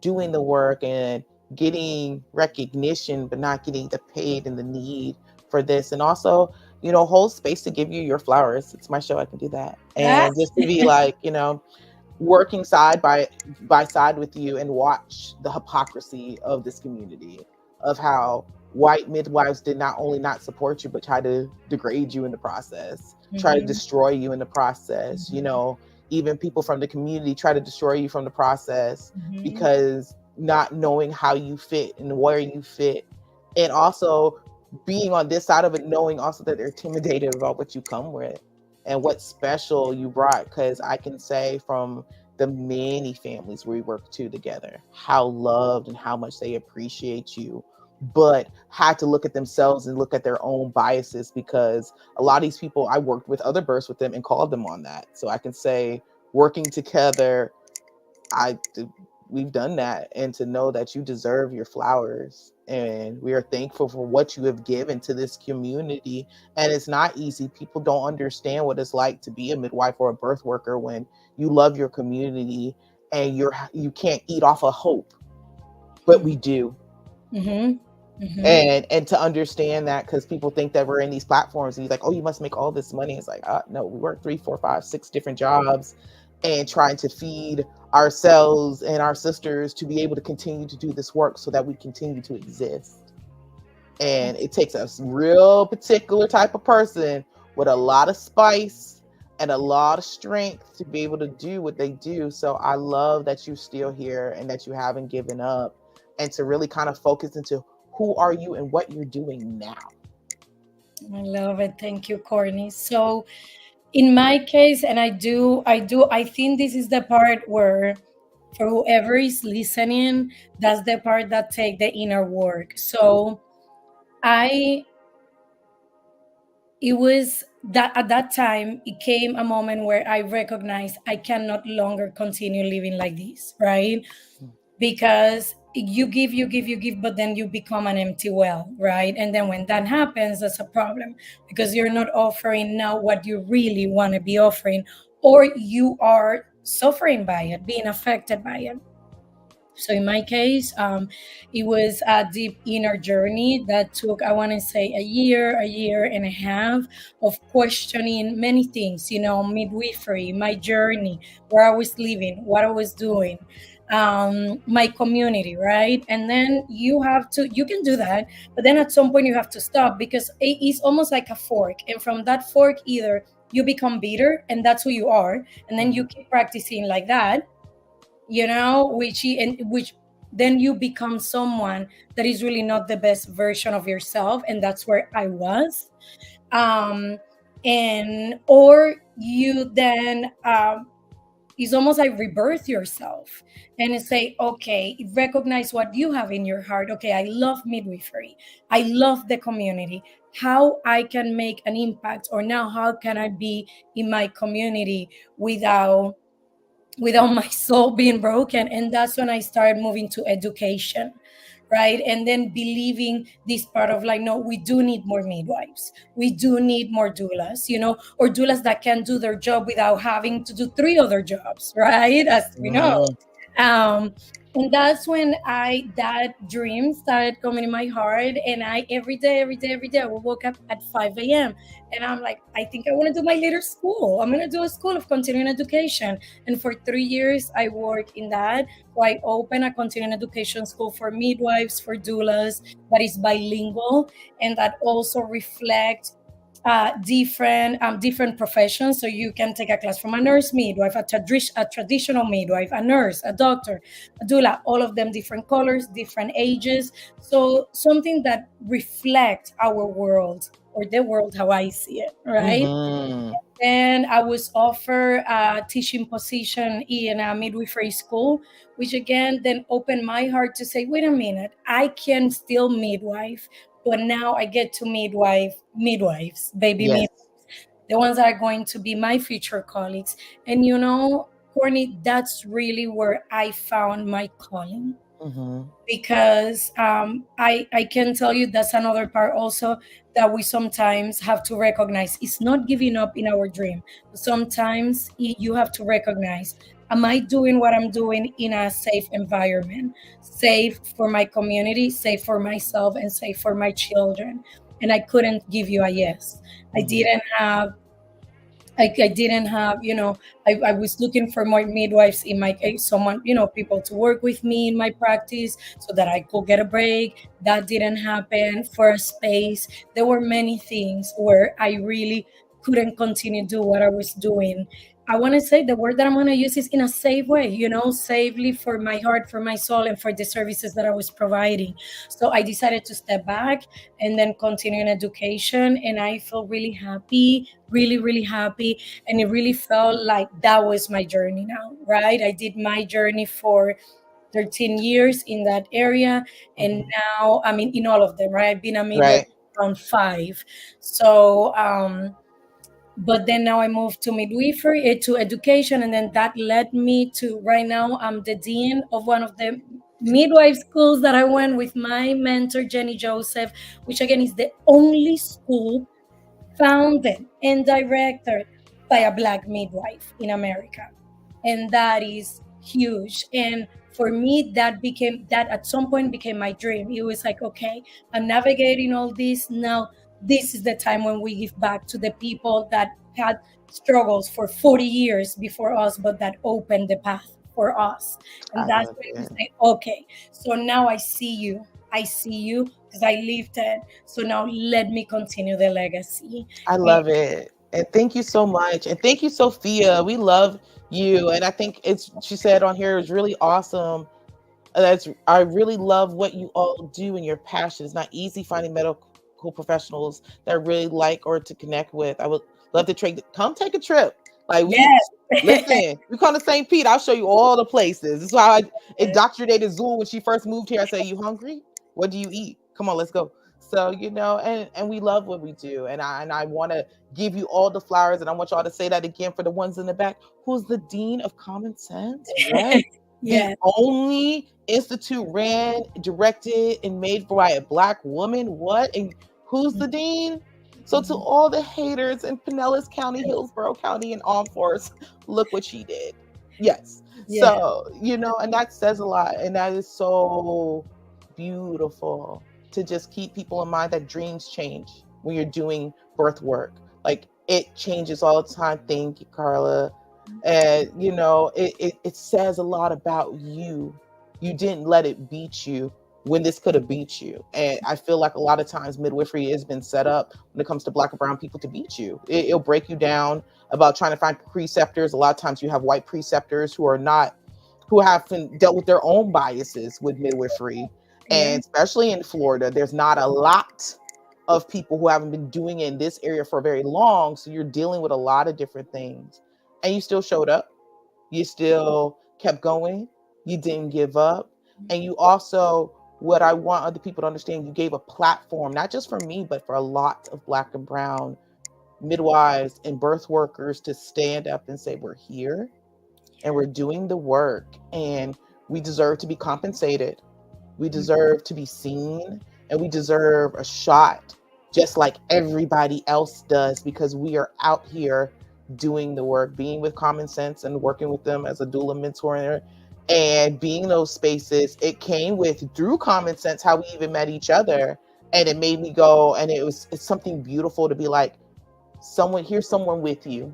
S1: doing the work and getting recognition, but not getting the paid and the need for this. And also, hold space to give you your flowers. It's my show. I can do that. And just to be like, working side by side with you and watch the hypocrisy of this community, of how white midwives did not only not support you, but try to degrade you in the process, try to destroy you in the process. Even people from the community try to destroy you from the process because not knowing how you fit and where you fit. And also being on this side of it, knowing also that they're intimidated about what you come with and what special you brought. Because I can say from the many families we work together, how loved and how much they appreciate you, but had to look at themselves and look at their own biases, because a lot of these people, I worked with other births with them and called them on that. So I can say working together, we've done that, and to know that you deserve your flowers. And we are thankful for what you have given to this community. And it's not easy. People don't understand what it's like to be a midwife or a birth worker when you love your community and you can't eat off of hope, but we do. And to understand that, because people think that we're in these platforms and you're like, oh, you must make all this money. It's like, no, we work 3, 4, 5, 6 different jobs and trying to feed ourselves and our sisters to be able to continue to do this work so that we continue to exist. And it takes a real particular type of person with a lot of spice and a lot of strength to be able to do what they do. So I love that you're still here and that you haven't given up, and to really kind of focus into who are you and what you're doing now.
S2: I love it. Thank you, Courtney. So in my case, and I think this is the part where, for whoever is listening, that's the part that take the inner work. So it was that at that time, it came a moment where I recognized I cannot longer continue living like this, right? Because you give, but then you become an empty well, right? And then when that happens, that's a problem, because you're not offering now what you really want to be offering, or you are suffering by it, being affected by it. So in my case, it was a deep inner journey that took, I want to say, a year and a half of questioning many things, midwifery, my journey, where I was living, what I was doing, my community, right? And then you can do that, but then at some point you have to stop, because it's almost like a fork. And from that fork, either you become bitter and that's who you are, and then you keep practicing like that, which then you become someone that is really not the best version of yourself, and that's where I was. And or you then it's almost like rebirth yourself and say, okay, recognize what you have in your heart. Okay, I love midwifery, I love the community, how I can make an impact, or now how can I be in my community without my soul being broken. And that's when I started moving to education, right? And then believing this part of like, no, we do need more midwives, we do need more doulas, or doulas that can do their job without having to do three other jobs, right? As we know. um and that's when that dream started coming in my heart. And I every day I would wake up at 5 a.m. and I'm like, I think I want to do my later school. I'm going to do a school of continuing education. And for 3 years I worked in that. So I opened a continuing education school for midwives, for doulas, that is bilingual, and that also reflects different professions. So you can take a class from a nurse midwife, a traditional midwife, a nurse, a doctor, a doula, all of them different colors, different ages. So something that reflects our world, or the world how I see it, right? Then I was offered a teaching position in a midwifery school, which again then opened my heart to say, wait a minute, I can still midwife, but now I get to midwives, baby
S1: Yes.
S2: midwives, the ones that are going to be my future colleagues. And Courtney, that's really where I found my calling. Because I can tell you that's another part also that we sometimes have to recognize. It's not giving up in our dream. Sometimes you have to recognize, am I doing what I'm doing in a safe environment, safe for my community, safe for myself, and safe for my children? And I couldn't give you a yes. I didn't have I was looking for more midwives in my someone, people to work with me in my practice so that I could get a break. That didn't happen. For a space, there were many things where I really couldn't continue do what I was doing. I want to say the word that I'm going to use is in a safe way, safely for my heart, for my soul, and for the services that I was providing. So I decided to step back and then continue in education. And I felt really happy, really, really happy. And it really felt like that was my journey now, right? I did my journey for 13 years in that area. And now, I mean, in all of them, right? I've been a midwife around 5. So, but then now I moved to midwifery, to education, and then that led me to right now I'm the dean of one of the midwife schools that I went with my mentor Jenny Joseph, which again is the only school founded and directed by a Black midwife in America. And that is huge. And for me, that at some point became my dream. It was like, okay, I'm navigating all this. Now, this is the time when we give back to the people that had struggles for 40 years before us, but that opened the path for us. And that's when we say, okay, so now I see you because I lived it. So now let me continue the legacy.
S1: I love it. And thank you so much. And thank you, Sophia. We love you. And I think she said on here is really awesome. I really love what you all do and your passion. It's not easy finding medical professionals that really like or to connect with. I would love to come take a trip. Like listen, we come to St. Pete. I'll show you all the places. This is how I indoctrinated Zool when she first moved here. I say, you hungry? What do you eat? Come on, let's go. So, and we love what we do. And I want to give you all the flowers. And I want y'all to say that again for the ones in the back. Who's the Dean of Common Sense? Right?
S2: Yeah.
S1: The only institute ran, directed, and made by a Black woman. What? And who's the dean? So to all the haters in Pinellas County, Hillsborough County, and Armed Force, look what she did. Yes.
S2: Yeah.
S1: So, and that says a lot. And that is so beautiful to just keep people in mind that dreams change when you're doing birth work. Like, it changes all the time. Thank you, Carla. And it says a lot about you. You didn't let it beat you when this could have beat you. And I feel like a lot of times midwifery has been set up when it comes to Black and brown people to beat you. It'll break you down about trying to find preceptors. A lot of times you have white preceptors who haven't dealt with their own biases with midwifery. And especially in Florida, there's not a lot of people who haven't been doing it in this area for very long. So you're dealing with a lot of different things. And you still showed up. You still kept going. You didn't give up. And you also, what I want other people to understand, you gave a platform, not just for me, but for a lot of Black and brown midwives and birth workers to stand up and say, we're here and we're doing the work and we deserve to be compensated. We deserve to be seen, and we deserve a shot just like everybody else does, because we are out here doing the work, being with Common Sense and working with them as a doula mentor, and being in those spaces. It came through Common Sense how we even met each other, and it made me go, and it's something beautiful to be like, here's someone with you,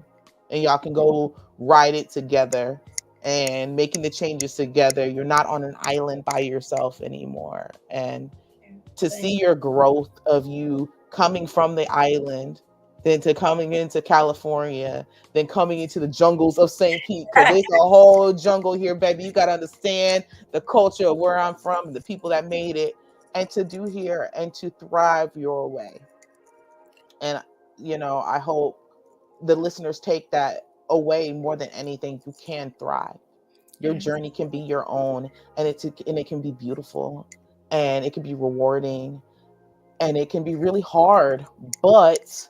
S1: and y'all can go ride it together and making the changes together. You're not on an island by yourself anymore. And to see your growth of you coming from the island, then to coming into California, then coming into the jungles of St. Pete, because there's a whole jungle here, baby. You got to understand the culture of where I'm from, the people that made it, and to do here and to thrive your way. And, I hope the listeners take that away more than anything. You can thrive. Your journey can be your own, and it can be beautiful, and it can be rewarding, and it can be really hard, but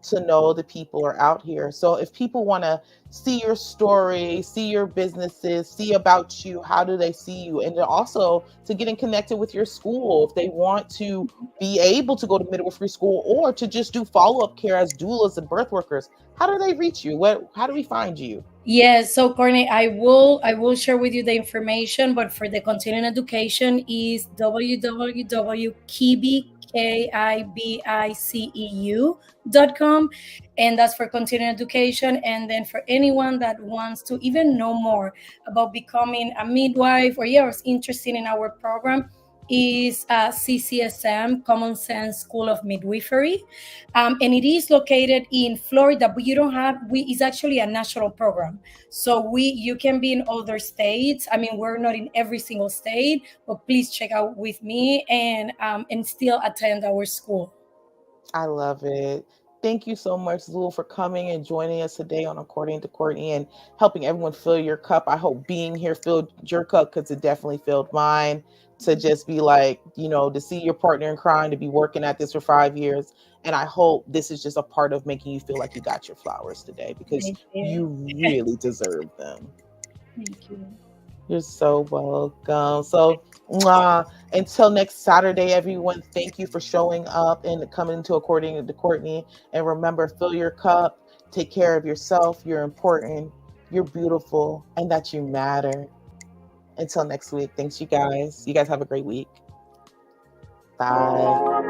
S1: to know the people are out here. So if people want to see your story, see your businesses, see about you, how do they see you? And also to get connected with your school, if they want to be able to go to midwifery school or to just do follow-up care as doulas and birth workers, how do they reach you? How do we find you?
S2: Yes, so Courtney, I will share with you the information, but for the continuing education is www.kibiceu.com, and that's for continuing education. And then for anyone that wants to even know more about becoming a midwife, or is interested in our program, is CCSM, Common Sense School of Midwifery, and it is located in Florida. But it's actually a national program, so you can be in other states. I mean, we're not in every single state, but please check out with me and still attend our school.
S1: I love it. Thank you so much, Zul, for coming and joining us today on According to Courtney and helping everyone fill your cup. I hope being here filled your cup, because it definitely filled mine, to just be like, to see your partner in crime, to be working at this for 5 years. And I hope this is just a part of making you feel like you got your flowers today, because you really deserve them.
S2: Thank you.
S1: You're so welcome. So, until next Saturday, everyone, thank you for showing up and coming to According to Courtney. And remember, fill your cup, take care of yourself. You're important, you're beautiful, and that you matter. Until next week, thanks, you guys. You guys have a great week. Bye.